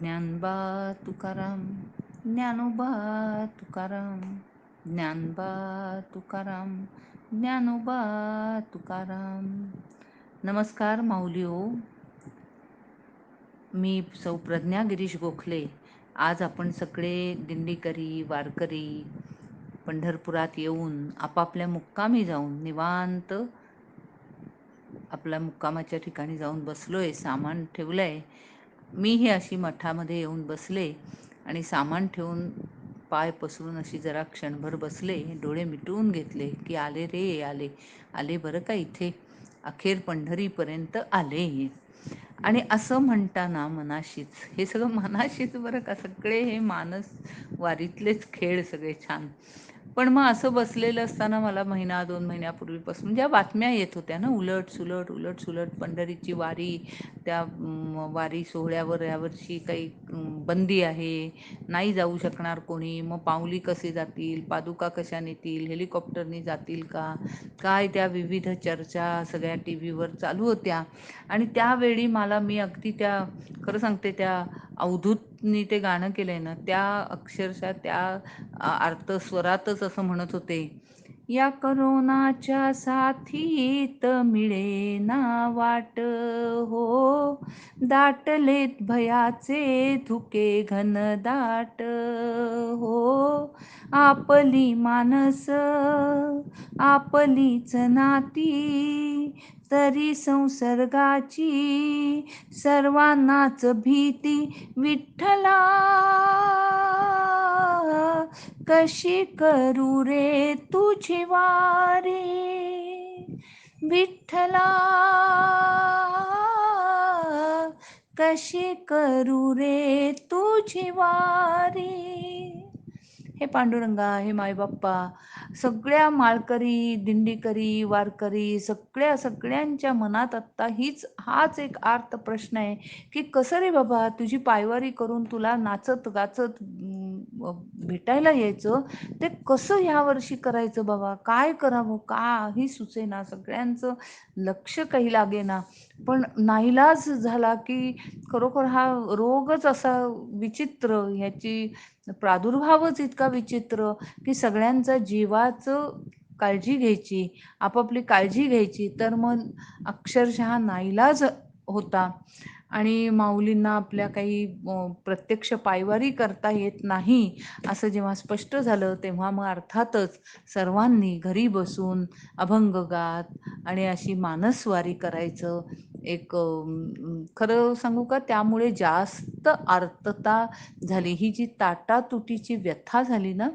ज्ञानबा तुकाराम, ज्ञानोबा तुकाराम, ज्ञानबा तुकाराम, ज्ञानोबा तुकाराम. नमस्कार माऊलीओ. मी सौ प्रज्ञा गिरीश गोखले. आज आपण सगळे दिंडीकरी वारकरी पंढरपुरात येऊन आपापल्या मुक्कामी जाऊन निवांत आपल्या मुक्कामाच्या ठिकाणी जाऊन बसलोय. सामान ठेवलंय. मीही अशी मठामध्ये येऊन बसले आणि सामान ठेवून पाय पसरून अशी जरा क्षणभर बसले. डोळे मिटवून घेतले की आले रे आले. आले बरं का इथे. अखेर पंढरीपर्यंत आले. आणि असं म्हणताना मनाशीच, हे सगळं मनाशीच बरं का. सगळे हे मानस वारीतलेच खेळ सगळे छान. पण मग असं बसलेलं असताना मला महिना 2 महिन्यापूर्वीपासून ज्या बातम्या येत होत्या ना, उलट सुलट उलट सुलट पंढरीची वारी, त्या वारी सोहळ्यावर यावर्षी काही बंदी आहे, नाही जाऊ शकणार कोणी, मग पाऊली कसे जातील, पादुका कशा नेतील, हेलिकॉप्टरनी जातील का काय, त्या विविध चर्चा सगळ्या टी व्हीवर चालू होत्या. आणि त्यावेळी मी अगदी त्या, खरं सांगते, त्या अवधूतनी ते गाणं केलंय ना, त्या अक्षरशः त्या अर्थस्वरातच असं म्हणत होते, या करोनाच्या साथीत मिळेना वाट हो, दाटलेत भयाचे धुके घनदाट हो, आपली मानस आपलीच नाती, तरी संसर्गाची सर्वांनाच भीती. विठ्ठला कशी करू रे तुझी वारी, विठ्ठला कशी करू रे तुझी वारी. हे पांडुरंगा, हे मायबाप्पा, सगळ्या माळकरी, दिंडीकरी, वारकरी, सगळ्यांच्या मनात आत्ता हाच एक आर्त प्रश्न आहे की कसं रे बाबा तुझी पायवारी करून तुला नाचत गाचत भेटायला यायचं, ते कसं ह्या वर्षी करायचं बाबा, काय करावं काही सुचेना. सगळ्यांचं लक्ष काही लागेना. पण नाईलाज झाला की खरोखर हा रोगच असा विचित्र, ह्याची प्रादुर्भावच इतका विचित्र की सगळ्यांचा जीवाचं काळजी घ्यायची, आपापली काळजी घ्यायची, तर मग अक्षरशः नाईलाज होता. आणि माऊलींना आपल्या काही प्रत्यक्ष पायवारी करता येत नाही असं जेव्हा स्पष्ट झालं, तेव्हा मग अर्थातच सर्वांनी घरी बसून अभंग गात आणि अशी मानसवारी करायचं एक, खरं सांगू का, त्यामुळे जास्त आर्तता झाली. ही जी ताटातुटीची व्यथा झाली ना,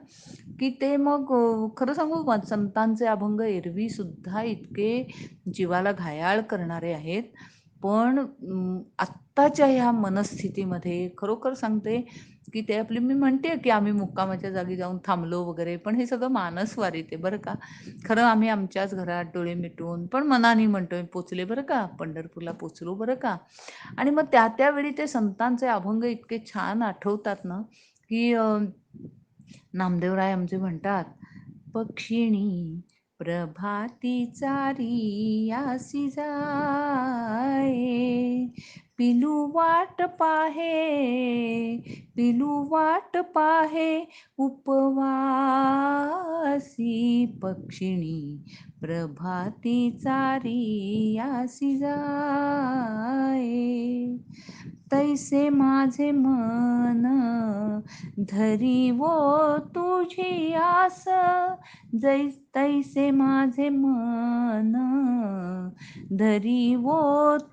की ते मग खरं सांगू, संतांचे अभंग एरवी सुद्धा इतके जीवाला घायाळ करणारे आहेत. पण आत्ताच्या ह्या मनस्थितीमध्ये खरोखर सांगते की ते आपली, मी म्हणते की आम्ही मुक्कामाच्या जागी जाऊन थांबलो वगैरे, पण हे सगळं मानसवारीत आहे बरं का. खरं आम्ही आमच्याच घरात डोळे मिटून पण मनाने म्हणतोय पोचले बरं का, पंढरपूरला पोचलो बरं का. आणि मग त्यावेळी ते संतांचे अभंग इतके छान आठवतात ना की नामदेवराय आमचे म्हणतात, पक्षिणी प्रभाती चारी आसी जाये, पिलू वाट पाहे, पिलू वाट पाहे उपवासी, पक्षिणी प्रभाती चारी आसी जाये, तैसे माझे मन धरी वो तुझी आस, तैसे माझे मन धरी वो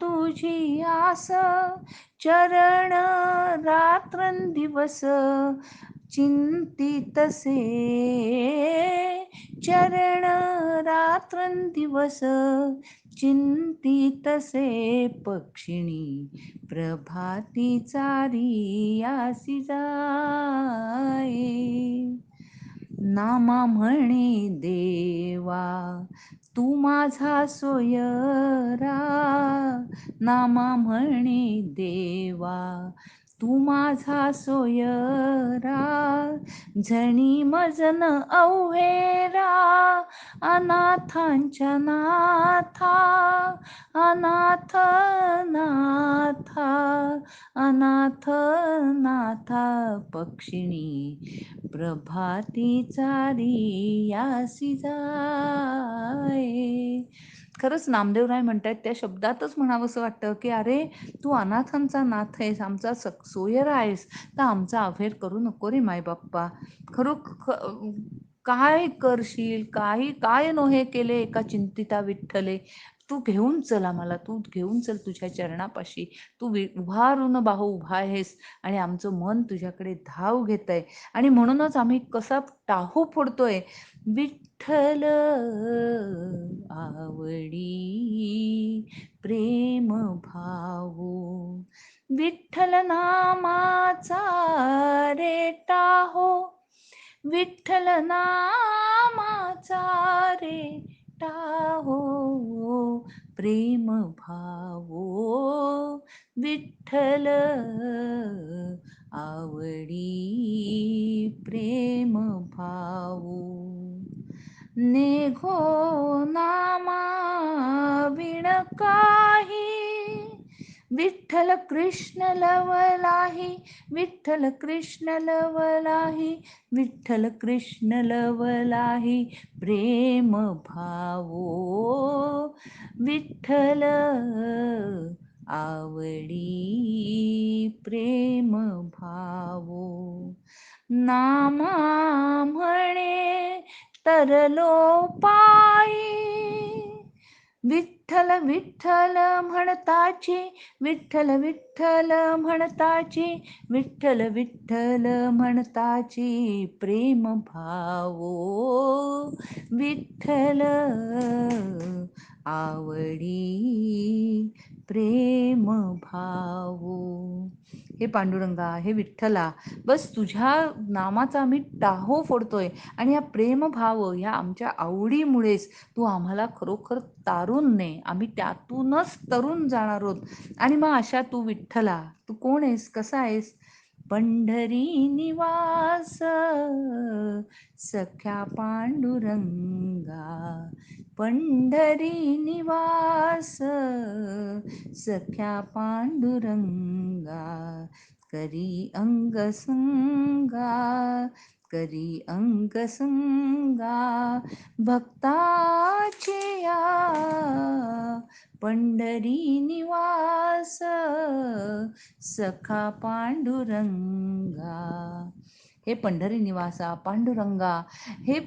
तुझी आस, चरण रात्रंदिवस चिंतितसे, चरण रात्रंदिवस चिंतितसे, पक्षिणी प्रभाती चारी आसी जाये, नामा म्हणे देवा तू माझा सोयरा, नामा म्हणे देवा तू माझा सोयरा, झणी मजन अवहेरा, अनाथांच्या नाथा, अनाथ नाथा, अनाथ नाथा, पक्षिणी प्रभाती चारी यासी जाय. खरंच नामदेवराय म्हणतात, त्या शब्दातच म्हणावंसं वाटतं की अरे, तू अनाथांचा नाथ आहेस, आमचा सोयरा आहेस, तर आमचा अफेअर करू नको रे माय बाप्पा. काय करशील, काय नोहे केले एका चिंतिता विठ्ठले. तू घेऊन चल आम्हाला, तू घेऊन चल तुझ्या चरणापाशी. तू उभारून बाहू उभा आहेस आणि आमचं मन तुझ्याकडे धाव घेत आहे. आणि म्हणूनच आम्ही कसा टाहू फोडतोय, विठ्ठल आवडी प्रेम भावो, विठ्ठल नामाचा रे टाहो, विठ्ठल नामाचा रे टाहो, प्रेम भावो, विठ्ठल आवडी प्रेम भावो. नेघो नामा विण काही, विठ्ठल कृष्ण लवलाही, विठ्ठल कृष्ण लवलाही, विठ्ठल कृष्ण लवलाही, प्रेम भावो, विठ्ठल आवडी प्रेम भावो. नामा म्हणे तरलो पायी, विठ्ठल विठ्ठल म्हणताची, विठ्ठल विठ्ठल म्हणताची, विठ्ठल विठ्ठल म्हणताची, प्रेम भावो, विठ्ठल आवडी प्रेम भावो. हे पांडुरंगा, हे विठ्ठला, बस तुझ्या नामाचा आम्ही टाहो फोडतोय आणि या प्रेमभाव, या आमच्या आवडीमुळेच तू आम्हाला खरोखर तारून ने, आम्ही त्यातूनच तरून जाणार आहोत. आणि मग अशा तू विठ्ठला, तू कोण आहेस, कसा आहेस? पंढरी निवास सख्या पांडुरंगा, पंढरी निवास सख्या पांडुरंगा, करी अंगसंगा, करी अंगसंगा, भक्ताची या पंढरी निवास सखा पांडुरंगा. हे पंढरी निवासा पांडुरंगा, हे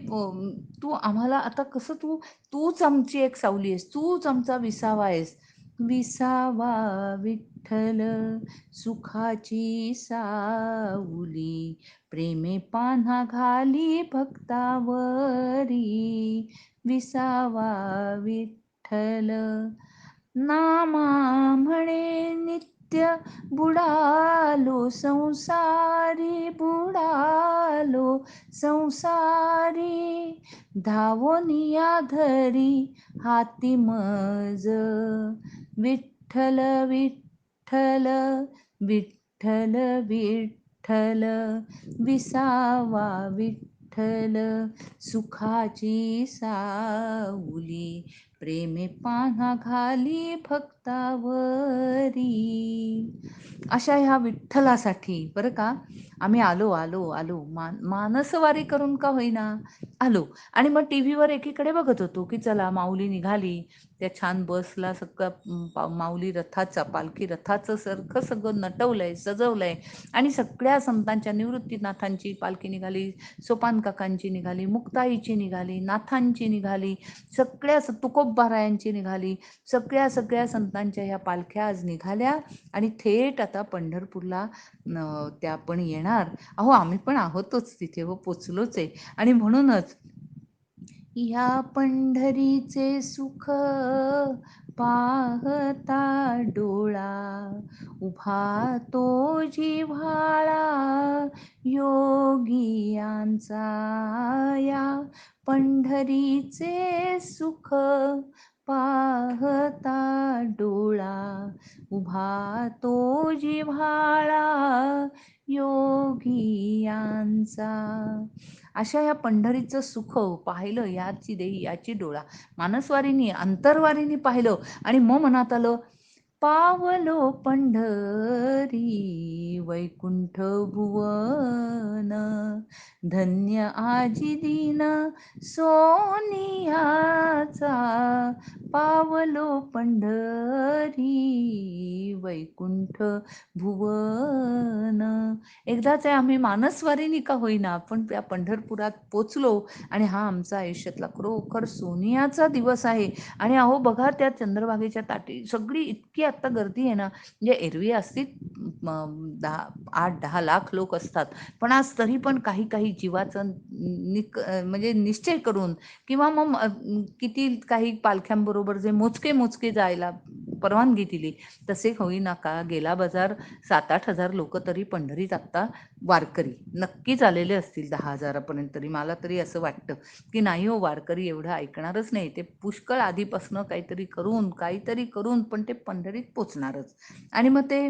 तू आम्हाला आता कसं, तूच आमची एक सावली आहेस, तूच आमचा विसावा आहेस. विसावा विठ्ठल सुखाची सावली, प्रेमे पान्हा घाली भक्तावरी, विसावा विठ्ठल. नामा म्हणे नित्य बुडालो संसारी, बुडालो संसारी, धावोनिया धरी हाती मज, विठ्ठल विठ्ठल विठ्ठल विठ्ठल, विसावा विठ्ठल सुखाची सावली, प्रेमे पान्हा घाली भक्तावरी. अशा ह्या विठ्ठलासाठी बरं का आम्ही आलो आलो आलो, मानसवारी करून का होईना आलो. आणि मग टी व्हीवर एकीकडे बघत होतो की चला माऊली निघाली, त्या छान बसला सगळं माऊली रथाचा, पालखी रथाचं सारखं सगळं नटवलंय, सजवलंय. आणि सगळ्या संतांच्या, निवृत्तीनाथांची पालखी निघाली, सोपान काकांची निघाली, मुक्ताईची निघाली, नाथांची निघाली, सगळ्या तुकोबारायांची निघाली, सगळ्या सगळ्या संतांच्या ह्या पालख्या आज निघाल्या आणि थेट आता पंढरपूरला त्या पण येणार. अहो आम्ही पण आहोतच तिथे व पोचलोच आहे. आणि म्हणूनच या पंढरीचे सुख पाहता डोळा, उभा तो जिव्हाळा योगियांचा, या पंढरीचे सुख पाहता डोळा उभा तो जिव्हाळा योगियांचा. अशा या पंढरीचं सुख पाहिलं याची देही याची डोळा. मानसवारीनी अंतरवारीनी पाहिलं आणि मग मनात आलं, पावलो पंढरी वैकुंठ भुवन, धन्य आजी दीन सोनियाचा, पावलो पंढरी वैकुंठ भुवन. एकदाच आहे आम्ही मानसवारीनी का होईना पण त्या पंढरपुरात पोचलो आणि हा आमचा आयुष्यातला खरोखर सोनियाचा दिवस आहे. आणि अहो बघा त्या चंद्रभागेच्या ताटी सगळी इतकी आता गर्दी आहे ना, म्हणजे एरवी असती 8-10 लाख लोक असतात, पण आज तरी पण काही काही जीवाचं म्हणजे निश्चय करून किंवा मग किती काही पालख्यांबरोबर जे मोजके मोजके जायला परवानगी दिली तसे होईना का गेला बाजार 7-8 हजार लोक तरी पंढरीत आत्ता वारकरी नक्कीच आलेले असतील 10,000पर्यंत. तरी मला तरी असं वाटतं की नाही हो, वारकरी एवढं ऐकणारच नाही, ते पुष्कळ आधीपासनं काहीतरी करून पण ते पंढरीत पोचणारच. आणि मग ते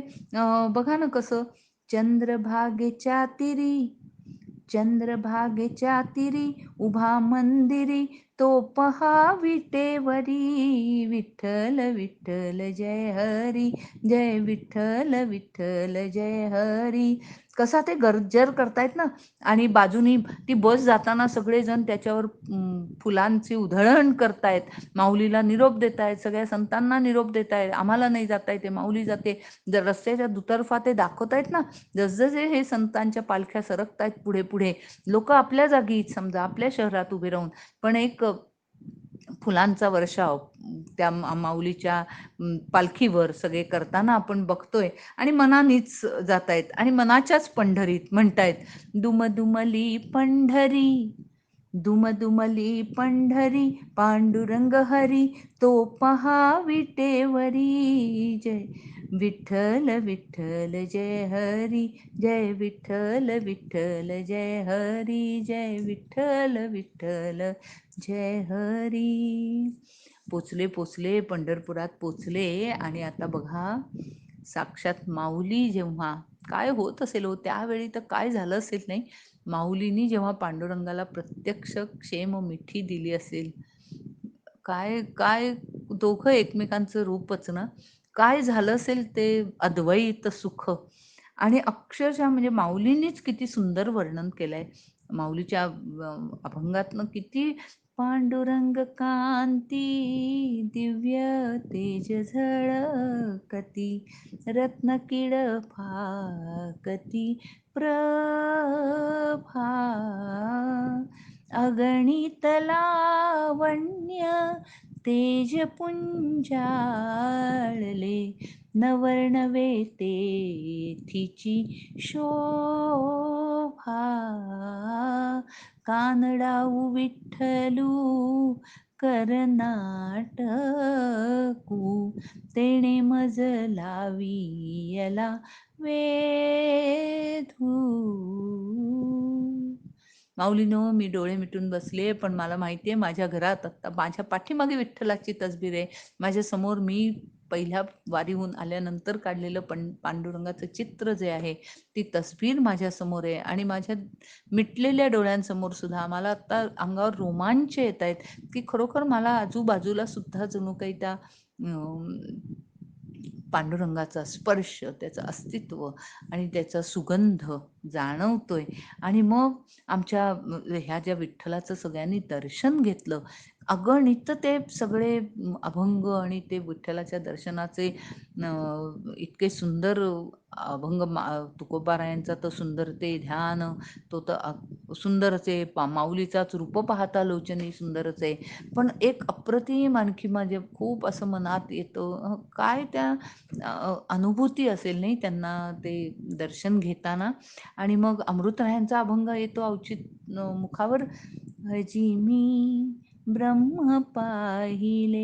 बघा ना कसं, चंद्रभागेच्या तिरी चंद्रभागेच्या तिरी उभा मंदिरी तो पहा विटेवरी, विठ्ठल विठ्ठल जय हरी, जय विठ्ठल विठ्ठल जय हरी. कसा ते गर्जर करतायत ना. आणि बाजूनी ती बस जाताना सगळेजण त्याच्यावर फुलांची उधळण करतायत, माऊलीला निरोप देतायत, सगळ्या संतांना निरोप देतायत. आम्हाला नाही जाता येते, माऊली जाते. जर रस्त्याच्या दुतर्फा ते दाखवतायत ना, जसजसे हे संतांच्या पालख्या सरकतायत पुढे पुढे, लोक आपल्या जागी समजा आपल्या शहरात उभे राहून पण एक फुलांचा वर्षाव त्या माऊलीच्या पालखीवर सगळे करताना आपण बघतोय. आणि मनानीच जातायत आणि मनाच्याच पंढरीत म्हणतायत, दुमदुमली पंढरी दुमदुमली पंढरी पांडुरंग हरी तो पहा विटेवरी, जय विठ्ठल विठ्ठल जय हरी, जय विठ्ठल विठ्ठल जय हरी, जय विठ्ठल विठ्ठल जय हरी. पोचले पंढरपुरात पोचले. आणि आता बघा साक्षात माऊली जेव्हा काय होत असेल हो त्यावेळी, तर काय झालं असेल नाही, माऊलीनी जेव्हा पांडुरंगाला प्रत्यक्ष क्षेम मिठी दिली असेल, काय काय दोघं एकमेकांचं रूपच ना, काय झालं असेल ते अद्वैत सुख. आणि अक्षरशः म्हणजे माऊलींनीच किती सुंदर वर्णन केलंय माऊलीच्या अभंगातनं, किती पांडुरंग कांती दिव्य तेज झळकती, रत्नकिड फाकती प्रभा, अगणित लावण्य तेज पुंजाळले, नवर्णवे तेथीची शोभा, कानडाऊ विठ्ठलू करनाटकू, तेणे मज लावियला वेधू. माऊलीनो, मी डोळे मिटून बसले, पण मला माहिती आहे माझ्या घरात आत्ता माझ्या पाठीमागे विठ्ठलाची तसबीर आहे. माझ्या समोर मी पहिल्या वारीहून आल्यानंतर काढलेलं पांडुरंगाचं चित्र जे आहे, ती तसबीर माझ्यासमोर आहे. आणि माझ्या मिटलेल्या डोळ्यांसमोर सुद्धा मला आत्ता अंगावर रोमांच येत आहेत, की खरोखर मला आजूबाजूला सुद्धा जणू काही त्या पांडुरंगाचा स्पर्श, त्याचं अस्तित्व आणि त्याचा सुगंध जाणवतोय. आणि मग आमच्या ह्या ज्या विठ्ठलाचं सगळ्यांनी दर्शन घेतलं, अगणित ते सगळे अभंग आणि ते विठ्ठलाच्या दर्शनाचे इतके सुंदर अभंग, तुकोबारायांचा तर सुंदर ते ध्यान, तो तर सुंदरच आहे. माऊलीचाच रूप पाहता लोचनी सुंदरच आहे. पण एक अप्रतिम आणखी माझे खूप असं मनात येतं, काय त्या अनुभूती असेल नाही त्यांना ते दर्शन घेताना. आणि मग अमृतरायांचा अभंग येतो अवचित मुखावर, अजी मी ब्रह्म पाहिले,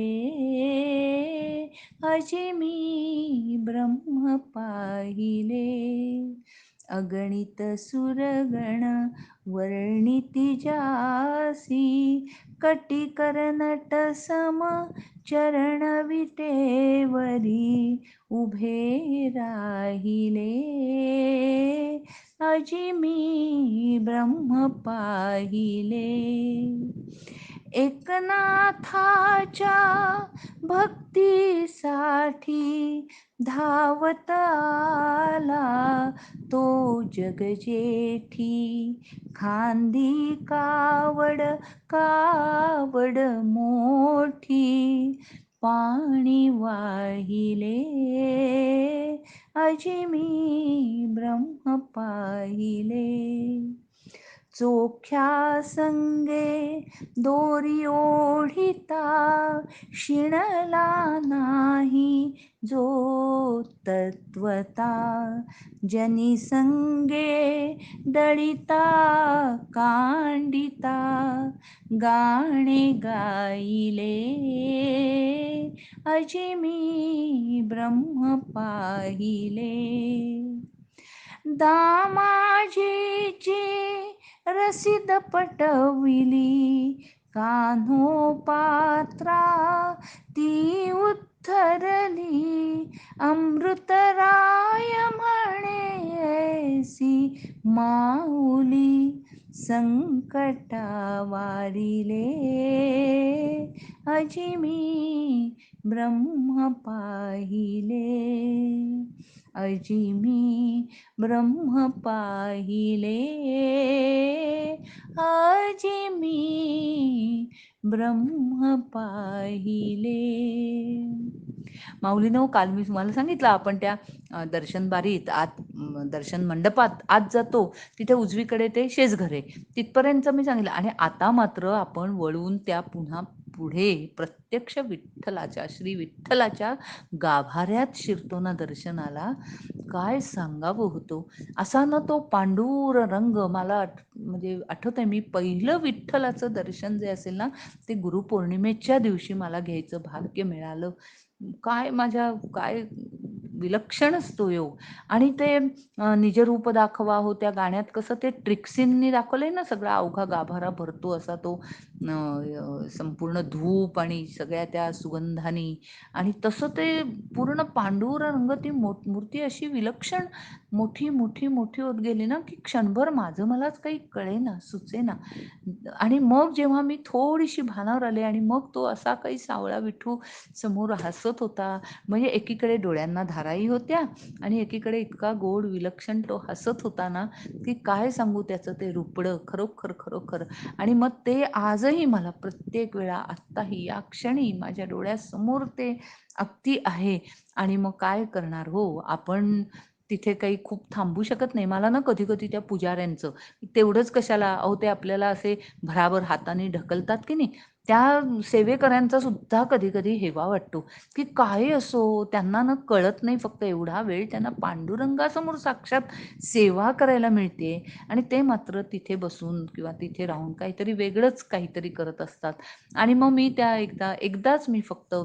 अजी मी ब्रह्म पाहिले, अगणित सुरगण वर्णिती जासी, कटिकर नट सम चरण विटेवरी उभे राहिले, अजिमी ब्रह्म पाहिले. एकनाथाच्या भक्तीसाठी धावत आला तो जगजेठी, खांदी कावड कावड मोठी, पाणी वाहिले अजिमी ब्रह्म पाहिले. चोख्या संगे दोरी ओढिता, शिणला नाही जो तत्वता, जनी संगे दळिता कांडिता, गाणे गायले अजिमी ब्रह्म पाहिले. दामाजीची रसीद पटविली, कान्होपात्रा ती उद्धरली, अमृतराय म्हणे ऐसी माऊली, संकटा वारिले अजिमी ब्रह्म पाहिले. अजिमी ब्रह्म पाहिले, अजिमी ब्रह्म पाहिले. माऊलीनो, काल मी तुम्हाला सांगितलं आपण त्या दर्शन बारीत आत दर्शन मंडपात आत जातो, तिथे उजवीकडे ते शेजघर आहे, तिथपर्यंत मी सांगितलं. आणि आता मात्र आपण वळून त्या पुन्हा पुढे प्रत्यक्ष विठ्ठलाच्या, श्री विठ्ठलाच्या गाभाऱ्यात शिरतो ना दर्शनाला. काय सांगावं होतो. असा ना तो पांडुर रंग मला म्हणजे आठवतंय, मी पहिलं विठ्ठलाचं दर्शन जे असेल ना, ते गुरुपौर्णिमेच्या दिवशी मला घ्यायचं भाग्य मिळालं. काय विलक्षणच तो योग. आणि ते निजरूप दाखवा हो, त्या गाण्यात कसं ते ट्रिक्सींनी दाखवलंय ना, सगळा अवघा गाभारा भरतो असा तो संपूर्ण धूप आणि सगळ्या त्या सुगंधानी. आणि तसं ते पूर्ण पांडुर रंग, ती मूर्ती अशी विलक्षण मोठी मोठी मोठी होत गेली ना, की क्षणभर माझं मलाच काही कळेना, सुचेना. आणि मग जेव्हा मी थोडीशी भानावर आले, आणि मग तो असा काही सावळा विठू समोर हसत होता, म्हणजे एकीकडे डोळ्यांना धाराही होत्या आणि एकीकडे इतका गोड विलक्षण तो हसत होता ना, की काय सांगू त्याचं ते रूपडं खरोखर खरोखर. आणि मग ते आजही मला प्रत्येक वेळा, आत्ताही या क्षणी माझ्या डोळ्यासमोर ते अगदी आहे. आणि मग काय करणार हो, आपण तिथे काही खूप थांबू शकत नाही. मला ना कधी कधी त्या पुजाऱ्यांचं तेवढंच कशाला अहो, ते आपल्याला असे भराभर हाताने ढकलतात की नाही, त्या सेवेकऱ्यांचा सुद्धा कधी कधी हेवा वाटतो, की काय असो, त्यांना न कळत नाही फक्त एवढा वेळ त्यांना पांडुरंगासमोर साक्षात सेवा करायला मिळते, आणि ते मात्र तिथे बसून किंवा तिथे राहून काहीतरी वेगळंच काहीतरी करत असतात. आणि मग मी त्या एकदाच मी फक्त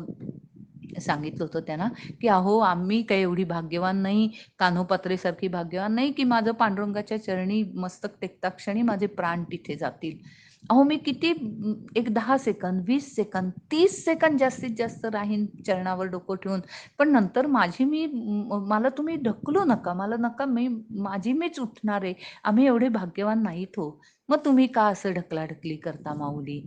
सांगितलं होतं त्यांना, की अहो, आम्ही काही एवढी भाग्यवान नाही, कान्होपात्रेसारखी भाग्यवान नाही, की माझं पांडुरंगाच्या चरणी मस्तक टेकता क्षणी माझे प्राण तिथे जातील. अहो, मी किती एक 10 सेकंद, 20 सेकंद, 30 सेकंद जास्तीत जास्त राहीन चरणावर डोकं ठेवून. पण नंतर मला तुम्ही ढकलू नका, मला नका, माझी मीच उठणार आहे. आम्ही एवढे भाग्यवान नाहीत हो. मग तुम्ही का असं ढकलाढकली करता माऊली?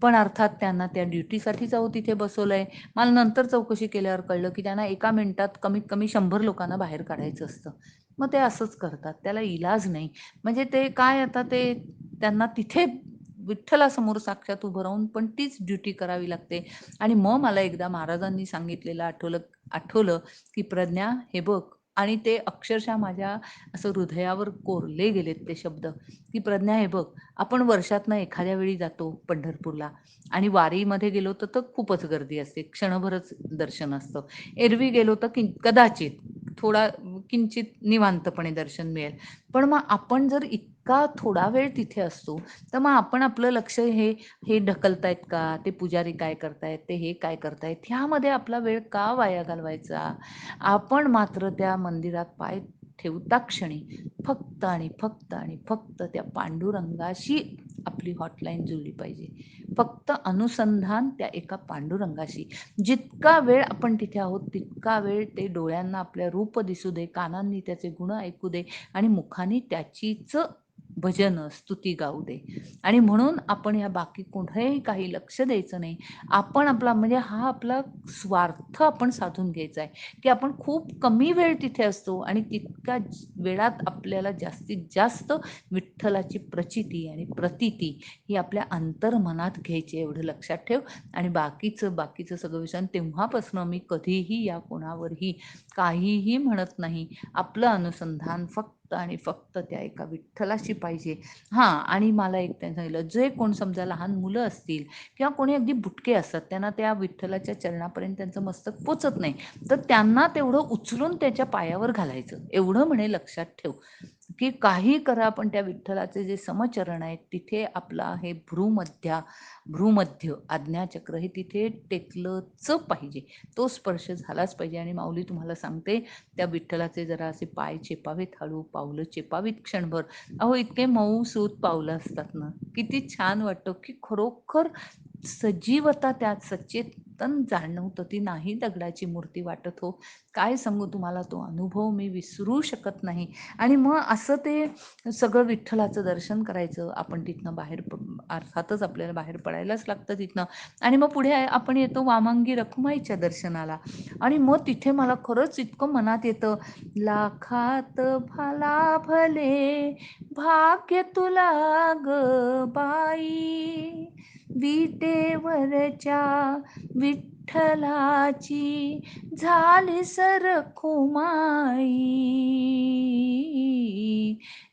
पण अर्थात त्यांना त्या ड्युटीसाठीच अहो तिथे बसवलंय. मला नंतर चौकशी केल्यावर कळलं, की त्यांना 1 मिनिटात कमीत कमी 100 लोकांना बाहेर काढायचं असतं. मग ते असंच करतात. त्याला इलाज नाही. म्हणजे ते काय, आता ते त्यांना तिथे विठ्ठलासमोर साक्षात उभं राहून पण तीच ड्युटी करावी लागते. आणि मग मला एकदा महाराजांनी सांगितलेलं आठवलं, की प्रज्ञा, हे बघ. आणि ते अक्षरशः माझ्या असं हृदयावर कोरले गेलेत ते शब्द, की प्रज्ञा, हे बघ, आपण वर्षातनं एखाद्या वेळी जातो पंढरपूरला, आणि वारीमध्ये गेलो तर खूपच गर्दी असते, क्षणभरच दर्शन असतं. एरवी गेलो तर कदाचित थोडा किंचित निवांतपणे दर्शन मिळेल. पण मग आपण जर इतका थोडा वेळ तिथे असतो, तर मग आपण आपलं लक्ष हे हे ढकलतायत का, ते पुजारी काय करतायत, ते हे काय करतायत, ह्यामध्ये आपला वेळ का वाया घालवायचा. आपण मात्र त्या मंदिरात पाय ठेवता क्षणी फक्त आणि फक्त आणि फक्त त्या पांडुरंगाशी आपली हॉटलाईन जुळली पाहिजे. फक्त अनुसंधान त्या एका पांडुरंगाशी. जितका वेळ आपण तिथे आहोत तितका वेळ ते डोळ्यांना आपल्या रूप दिसू दे, कानांनी त्याचे गुण ऐकू दे आणि मुखाने त्याचीच भजन स्तुती गाऊ दे. आणि म्हणून आपण या बाकी कुठेही काही लक्ष द्यायचं नाही. आपण आपला म्हणजे हा आपला स्वार्थ आपण साधून घ्यायचा आहे, की आपण खूप कमी वेळ तिथे असतो आणि तितक्या वेळात आपल्याला जास्तीत जास्त विठ्ठलाची प्रचिती आणि प्रतीती ही आपल्या अंतर्मनात घ्यायची, एवढं लक्षात ठेव. आणि बाकीचं सगळं विषय तेव्हापासून मी कधीही या कोणावरही काहीही म्हणत नाही. आपलं अनुसंधान फक्त आणि फक्त त्या एका विठ्ठलाशी पाहिजे. हां, आणि मला एक त्यांनी सांगितलं, जे कोण समजा लहान मुलं असतील किंवा कोणी अगदी बुटके असतात, त्यांना त्या विठ्ठलाच्या चरणापर्यंत त्यांचं मस्तक पोचत नाही, तर त्यांना तेवढं उचलून त्याच्या पायावर घालायचं, एवढं म्हणे लक्षात ठेव. की काही करा पण त्या विठ्ठलाचे जे समचरण आहेत तिथे आपला हे भ्रूमध्य आज्ञाचक्र हे तिथे टेकलंच पाहिजे, तो स्पर्श झालाच पाहिजे. आणि माऊली तुम्हाला सांगते, त्या विठ्ठलाचे जरा असे पाय चेपावेत, हळू पावलं चेपावीत क्षणभर. अहो इतके मऊ सूत पावलं असतात ना, किती छान वाटतं, की खरोखर सजीवता त्यात सचेतन जाणवतं. ती नाही दगडाची मूर्ती वाटत हो. काय सांगू तुम्हाला, तो अनुभव मी विसरू शकत नाही. आणि मग असं ते सगळं विठ्ठलाचं दर्शन करायचं. आपण तिथनं बाहेर अर्थातच आपल्याला बाहेर पडायलाच लागतं तिथनं. आणि मग पुढे आपण येतो वामांगी रखुमाईच्या दर्शनाला. आणि मग तिथे मला खरंच इतकं मनात येतं, लाखात भला भले भाग्य तुला ग बाई, विटेवरच्या विठ्ठलाची झाली रखुमाई,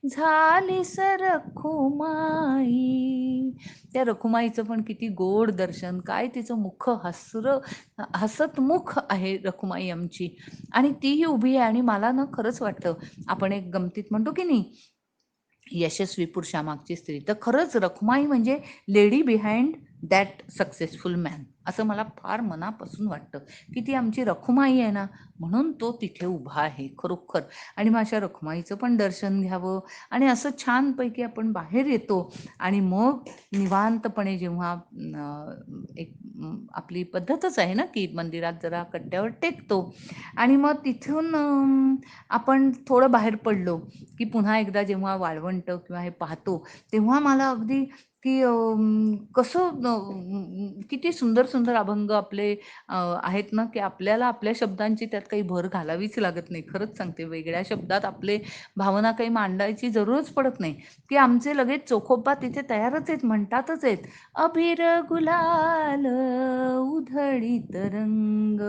झाली रखुमाई. त्या रखुमाईचं पण किती गोड दर्शन, काय तिचं मुख हसतमुख आहे रखुमाई आमची. आणि तीही उभी आहे. आणि मला ना खरंच वाटतं, आपण एक गमतीत म्हणतो की नाही, यशस्वी पुरुषामागची स्त्री, तर खरंच रखुमाई म्हणजे lady behind that successful man, असं मला फार मनापासून वाटतं, की ती आमची रखुमाई आहे ना, म्हणून तो तिथे उभा आहे खरोखर. आणि मग अशा रखुमाईचं पण दर्शन घ्यावं. आणि असं छानपैकी आपण बाहेर येतो. आणि मग निवांतपणे जेव्हा आपली पद्धतच आहे ना, की मंदिरात जरा कट्ट्यावर टेकतो. आणि मग तिथून आपण थोडं बाहेर पडलो की पुन्हा एकदा जेव्हा वाळवंट किंवा हे पाहतो, तेव्हा मला अगदी की कसं किती सुंदर सुंदर अभंग आपले आहेत ना, की आपल्याला आपल्या शब्दांची त्यात काही भर घालावीच लागत नाही. खरंच सांगते, वेगळ्या शब्दात आपले भावना काही मांडायची जरूरच पडत नाही, की आमचे लगेच चोखोबा तिथे तयारच आहेत, म्हणतातच आहेत. अभिर गुलाल उधळीत रंग,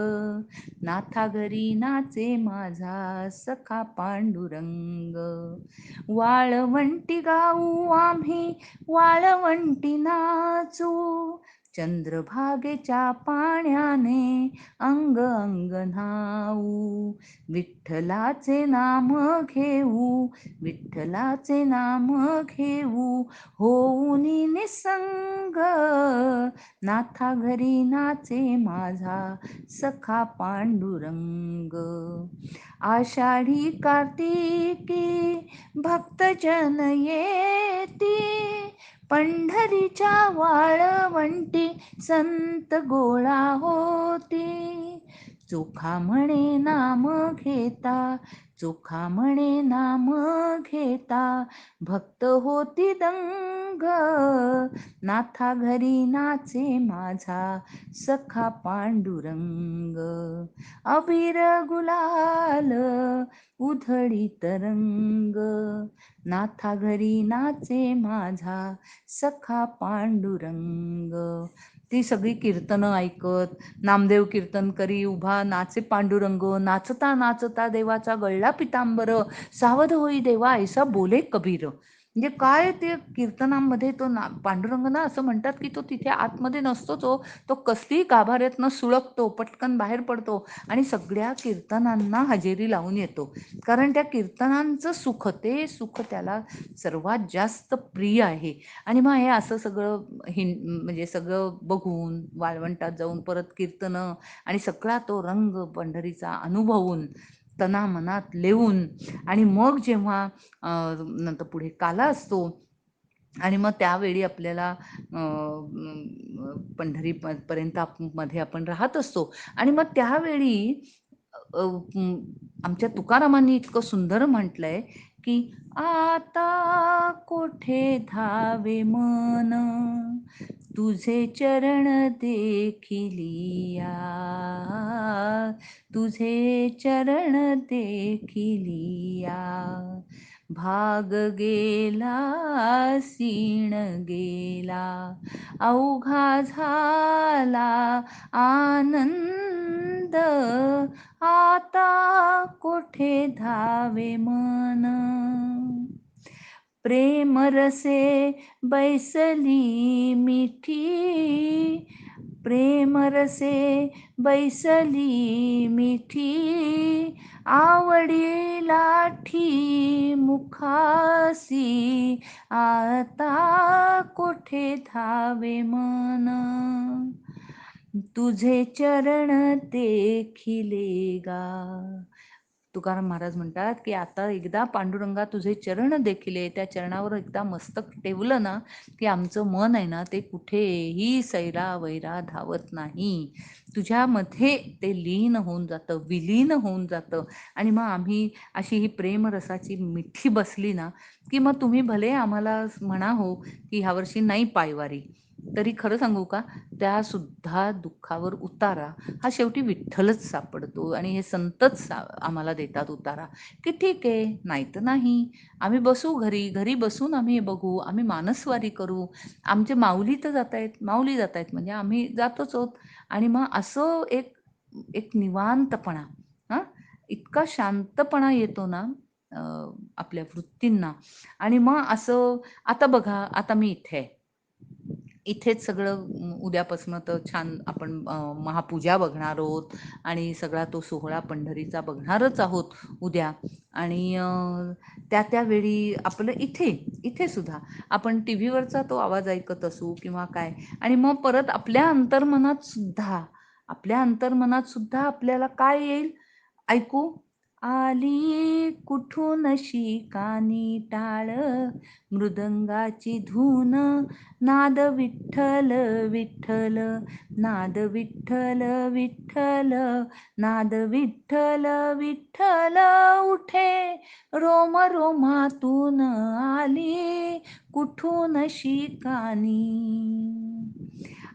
नाथा घरी नाचे माझा सखा पांडुरंग, वाळवंटी गाऊ आम्ही वाळवंटी नाचू, चंद्रभागेच्या पाण्याने अंग अंग न्हाऊ, विठ्ठलाचे नाम घेऊ, विठ्ठलाचे नाम घेऊ, होऊनी निसंग, नाथा घरी नाचे माझा सखा पांडुरंग. आषाढी कार्तिकी भक्तजन येती, पंढरीच्या वाळवंटी संत गोळा होती, चोखा म्हणे नाम घेता, चोखा म्हणे नाम घेता, भक्त होती दंग, नाथा घरी नाचे माझा सखा पांडुरंग, अबीर गुलाल उधळीत रंग, नाथा घरी नाचे माझा सखा पांडुरंग. ती सगळी कीर्तनं ऐकत, नामदेव कीर्तन करी उभा नाचे पांडुरंग, नाचता नाचता देवाचा गळला पितांबर, सावध होई देवा ऐसा बोले कबीर. म्हणजे काय ते कीर्तनामध्ये तो पांडुरंग ना, असं म्हणतात की तो तिथे आतमध्ये नसतोच हो, तो कसलीही गाभाऱ्यातनं सुळकतो, पटकन बाहेर पडतो आणि सगळ्या कीर्तनांना हजेरी लावून येतो. कारण त्या कीर्तनांचं सुख, ते सुख त्याला सर्वात जास्त प्रिय आहे. आणि मग हे असं सगळं म्हणजे सगळं बघून वाळवंटात जाऊन परत कीर्तनं आणि सगळा तो रंग पंढरीचा अनुभवून तना मनात लेवून आणि मग जेव्हा नंतर पुढे काला असतो आणि मग त्यावेळी आपल्याला पंढरीपर्यंत मध्ये आपण राहत असतो आणि मग त्यावेळी आमच्या तुकारामांनी इतकं सुंदर म्हटलंय की आता कोठे धावे मन तुझे चरण देखिलिया तुझे चरण देखिलिया भाग गेला सीण गेला अवघा झाला आनंद आता कोठे धावे मन प्रेम रसे बैसली मिठी प्रेम रसे बैसली मिठी आवडी लाठी मुखासी आता कोठे धावे मन तुझे चरण देखिले गा तुकाराम महाराज म्हणतात की आता एकदा पांडुरंगा तुझे चरण देखिले त्या चरणावर एकदा मस्तक ठेवलं ना की आमचं मन आहे ना ते कुठेही सैरा वैरा धावत नाही तुझ्यामध्ये ते लीन होऊन जातं विलीन होऊन जातं आणि मग आम्ही अशी ही प्रेमरसाची मिठी बसली ना की मग तुम्ही भले आम्हाला म्हणा हो की ह्यावर्षी नाही पायवारी तरी खरं सांगू का त्या सुद्धा दुःखावर उतारा हा शेवटी विठ्ठलच सापडतो आणि हे संतच आम्हाला देतात उतारा की ठीक आहे नाही तर नाही आम्ही बसू घरी घरी बसून आम्ही हे बघू आम्ही मानसवारी करू आमचे माऊली तर जात आहेत माऊली जात आहेत म्हणजे आम्ही जातोच आहोत आणि मग असं एक एक निवांतपणा हां इतका शांतपणा येतो ना आपल्या वृत्तींना आणि मग असं आता बघा आता मी इथे आहे इथेच सगळं उद्यापासून तर छान आपण महापूजा बघणार आहोत आणि सगळा तो सोहळा पंढरीचा बघणारच आहोत उद्या आणि त्यावेळी आपलं इथे सुद्धा आपण टी व्हीवरचा तो आवाज ऐकत असू किंवा काय आणि मग परत आपल्या अंतर्मनात सुद्धा आपल्याला काय येईल ऐकू आली कुठून कानी टाळ मृदंगाची धून नाद विठ्ठल विठ्ठल नाद विठ्ठल विठ्ठल नाद विठ्ठल विठ्ठल उठे रोम रोमातून आली कुठून कानी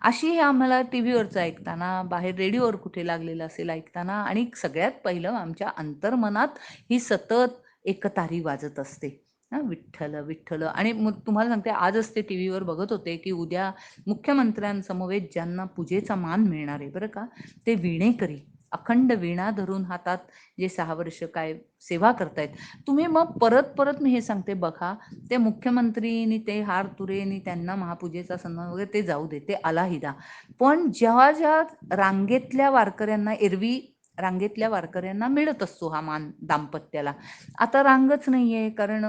अशी आम्हाला टी व्हीवरचं ऐकताना बाहेर रेडिओवर कुठे लागलेलं असेल ऐकताना आणि सगळ्यात पहिलं आमच्या अंतर्मनात ही सतत एकतारी वाजत असते विठ्ठल विठ्ठल आणि मग तुम्हाला सांगते आजच ते टी व्हीवर बघत होते की उद्या मुख्यमंत्र्यांसमवेत ज्यांना पूजेचा मान मिळणार आहे बरं का ते वीणेकरी अखंड वीणा धरून हातात जे 6 वर्ष काय सेवा करतायत तुम्ही मग परत मी हे सांगते बघा ते मुख्यमंत्रीनी ते हार तुरेनी त्यांना महापूजेचा सन्मान वगैरे ते जाऊ दे ते अलाहिदा पण ज्या रांगेतल्या वारकऱ्यांना एरवी रांगेतल्या वारकऱ्यांना मिळत असतो हा मान दाम्पत्याला आता रांगच नाहीये कारण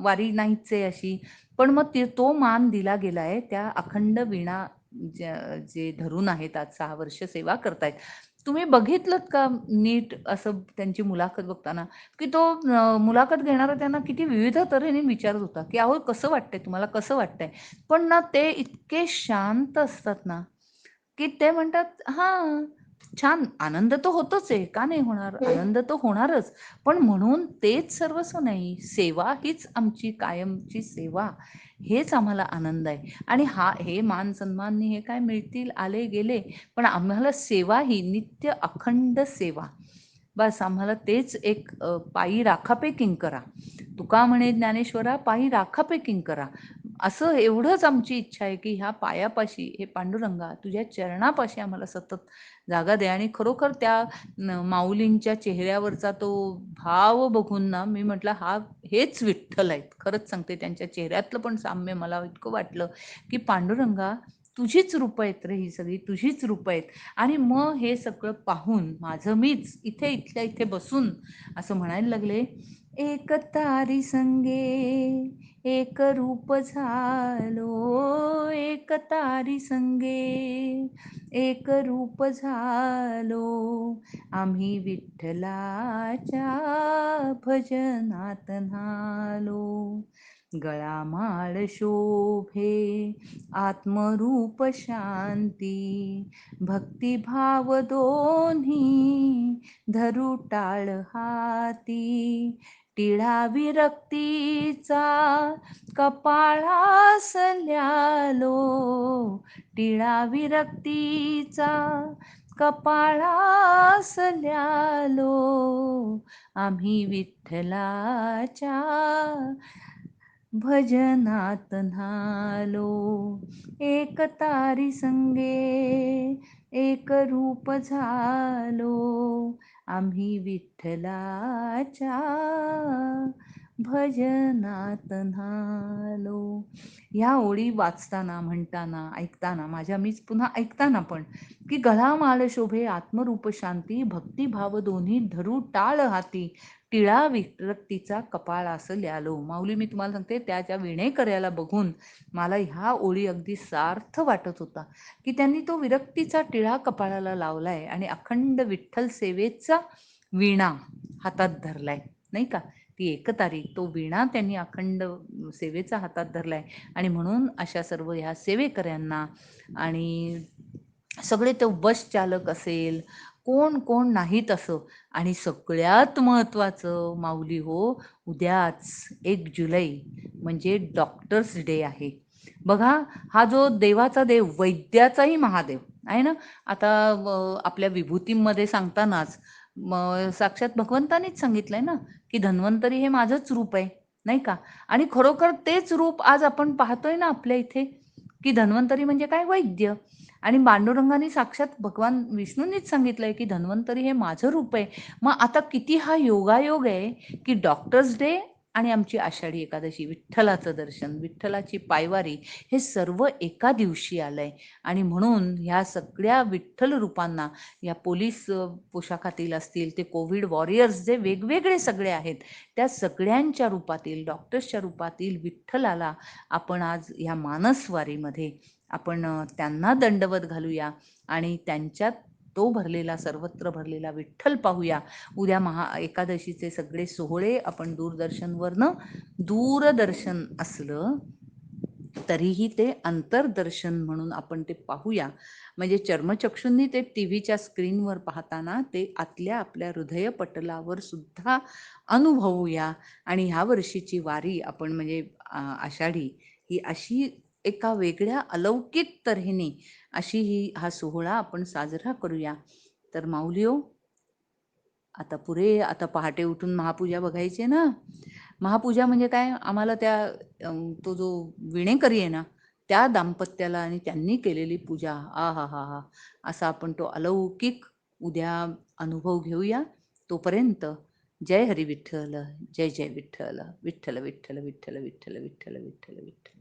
वारी नाहीच आहे अशी पण मग तो मान दिला गेलाय त्या अखंड वीणा जे धरून आहेत आज 6 वर्ष सेवा करतायत तुम्ही बघितलं का नीट असं त्यांची मुलाखत बघताना की तो मुलाखत घेणारा त्यांना किती विविध तऱ्हेने विचारत होता की अहो कसं वाटतंय तुम्हाला कसं वाटतंय पण ना ते इतके शांत असतात ना की ते म्हणतात हां छान आनंद तर होतोच आहे का नाही होणार आनंद तर होणारच पण म्हणून तेच सर्वस्व नाही सेवा हीच आमची कायमची सेवा हेच आम्हाला आनंद आहे आणि हे मान सन्माननी हे काय मिळतील आले गेले पण आम्हाला सेवा ही नित्य अखंड सेवा बस आम्हाला तेच एक पायी राखापे किंकरा तुका म्हणे ज्ञानेश्वरा पायी राखापे किंकरा असं एवढंच आमची इच्छा आहे की ह्या पायापाशी हे पांडुरंगा तुझ्या चरणापाशी आम्हाला सतत जागा दे आणि खरोखर त्या माऊलींच्या चेहऱ्यावरचा तो भाव बघून ना मी म्हटलं हेच विठ्ठल आहेत खरंच सांगते त्यांच्या चेहऱ्यातलं पण साम्य मला इतकं वाटलं की पांडुरंगा तुझीच रूपं आहेत रे ही सगळी तुझीच रूपं आहेत आणि मग हे सगळं पाहून माझं मीच इथल्या इथे बसून असं म्हणायला लागले एक तारी संगे एक रूप झालो, एक तारी संगे एक रूप झालो, आम्ही विठ्ठलाच्या भजनात न्हालो. गळामाळ शोभे आत्मरूप शांती, भक्तिभाव दोन्ही धरू टाळ हाती. टिळा विरक्तीचा कपाळास ल्यालो, टिळा विरक्तीचा कपाळास ल्यालो, आम्ही विठ्ठलाच्या भजनात न्हालो. एक तारी संगे एक रूप झालो, आम्ही विठ्ठलाच्या भजनात न्हालो. ह्या ओळी वाचताना, म्हणताना, ऐकताना, माझ्या मीच पुन्हा ऐकताना पण, की गळामाळ शोभे आत्मरूप शांती, भक्तिभाव दोन्ही धरू टाळ हाती, टिळा विरक्तीचा कपाळास ल्यालो. माऊली, मी तुम्हाला सांगते, त्याच्या विणेकऱ्याला बघून मला ह्या ओळी अगदी सार्थ वाटत होता, की त्यांनी तो विरक्तीचा टिळा कपाळाला लावलाय आणि अखंड विठ्ठल सेवेचा वीणा हातात धरलाय, नाही का? ती एकतारी, तो वीणा त्यांनी अखंड सेवेचा हातात धरलाय. आणि म्हणून अशा सर्व ह्या सेवेकऱ्यांना, आणि सगळे तो बस चालक असेल, कोण कोण नाहीत असं, आणि सगळ्यात महत्त्वाचं माऊली हो, उद्याच 1 जुलै म्हणजे डॉक्टर्स डे आहे. बघा, हा जो देवाचा देव, वैद्याचाही महादेव आहे ना. आता आपल्या विभूतींमध्ये सांगतानाच साक्षात भगवंतानीच सांगितलंय ना, की धन्वंतरी हे माझंच रूप आहे, नाही का? आणि खरोखर तेच रूप आज आपण पाहतोय ना आपल्या इथे, की धन्वंतरी म्हणजे काय? वैद्य. आणि पांडुरंगाने साक्षात भगवान विष्णूंनीच सांगितलंय, की धन्वंतरी हे माझं रूप आहे. मग आता किती हा योगायोग आहे, की डॉक्टर्स डे आणि आमची आषाढी एकादशी, विठ्ठलाचं दर्शन, विठ्ठलाची पायवारी, हे सर्व एका दिवशी आलंय. आणि म्हणून ह्या सगळ्या विठ्ठल रूपांना, या पोलीस पोशाखातील असतील, ते कोविड वॉरियर्स जे वेगवेगळे सगळे आहेत, त्या सगळ्यांच्या रूपातील, डॉक्टर्सच्या रूपातील विठ्ठलाला आपण आज ह्या मानसवारीमध्ये आपण त्यांना दंडवत घालूया आणि त्यांच्यात तो भरलेला, सर्वत्र भरलेला विठ्ठल पाहूया. उद्या एकादशीचे सगळे सोहळे आपण दूरदर्शन असलं तरीही ते अंतर्दर्शन म्हणून आपण ते पाहूया. म्हणजे चर्मचक्षुंनी ते टी व्हीच्या स्क्रीनवर पाहताना ते आतल्या आपल्या हृदयपटलावर सुद्धा अनुभवूया. आणि ह्या वर्षीची वारी आपण म्हणजे आषाढी, ही अशी एका वेगळ्या अलौकिक तऱ्हेने अशी हा सोहळा आपण साजरा करूया. तर माऊलीओ, आता पहाटे उठून महापूजा बघायची ना. महापूजा म्हणजे काय? आम्हाला त्या तो जो विणेकरी आहे ना, त्या दाम्पत्याला आणि त्यांनी केलेली पूजा, आ हा हा हा, असा आपण तो अलौकिक उद्या अनुभव घेऊया. तोपर्यंत जय हरी विठ्ठल, जय जय विठ्ठल, विठ्ठल विठ्ठल विठ्ठल विठ्ठल विठ्ठल विठ्ठल विठ्ठल.